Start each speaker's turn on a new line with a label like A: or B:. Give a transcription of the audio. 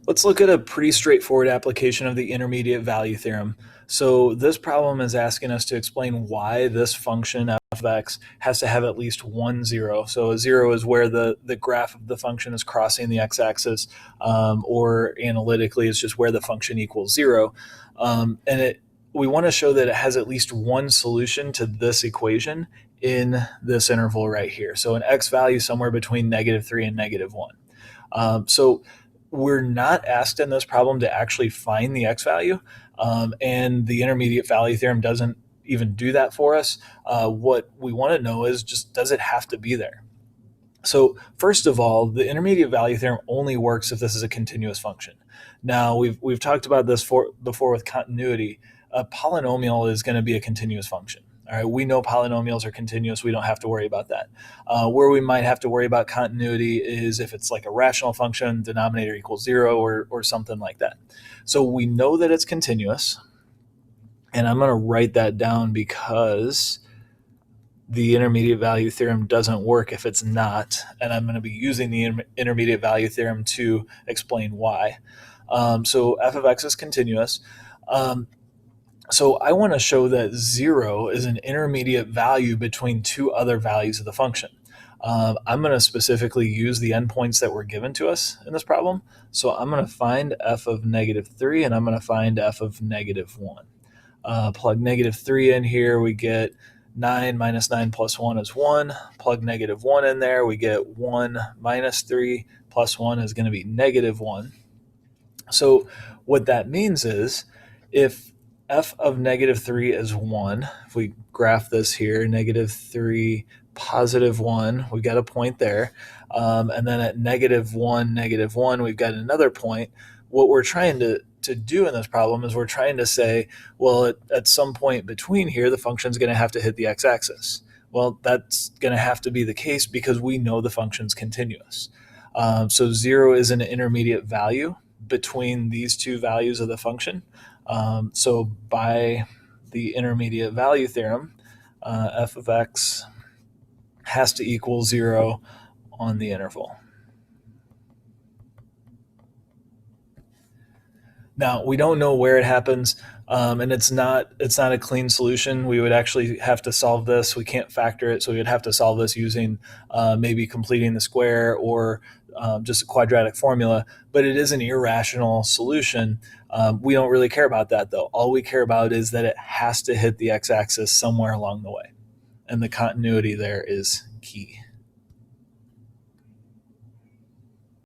A: Let's look at a pretty straightforward application of the intermediate value theorem. So this problem is asking us to explain why this function f of x has to have at least one zero. So a zero is where the graph of the function is crossing the x-axis, or analytically, it's just where the function equals zero. We want to show that it has at least one solution to this equation in this interval right here. So an x value somewhere between -3 and -1. So we're not asked in this problem to actually find the x value, and the intermediate value theorem doesn't even do that for us. What we want to know is just, does it have to be there? So first of all, the intermediate value theorem only works if this is a continuous function. Now, we've talked about this before with continuity. A polynomial is going to be a continuous function. All right, we know polynomials are continuous. We don't have to worry about that. Where we might have to worry about continuity is if it's like a rational function, denominator equals zero, or something like that. So we know that it's continuous, and I'm going to write that down because the intermediate value theorem doesn't work if it's not, and I'm going to be using the intermediate value theorem to explain why. So f of x is continuous. So I want to show that 0 is an intermediate value between two other values of the function. I'm going to specifically use the endpoints that were given to us in this problem. So I'm going to find f of -3, and I'm going to find f of -1. Plug -3 in here, we get 9 minus 9 plus 1 is 1. Plug -1 in there, we get 1 minus 3 plus 1 is going to be -1. So what that means is if f of -3 is 1, if we graph this here, -3, +1, we've got a point there. And then at -1, -1, we've got another point. What we're trying to do in this problem is we're trying to say, well, at some point between here, the function's going to have to hit the x-axis. Well, that's going to have to be the case because we know the function's continuous. So 0 is an intermediate value between these two values of the function. So by the intermediate value theorem, f of x has to equal 0 on the interval. Now, we don't know where it happens, and it's not a clean solution. We would actually have to solve this. We can't factor it, so we would have to solve this using maybe completing the square or just a quadratic formula, but it is an irrational solution. We don't really care about that, though. All we care about is that it has to hit the x-axis somewhere along the way, and the continuity there is key.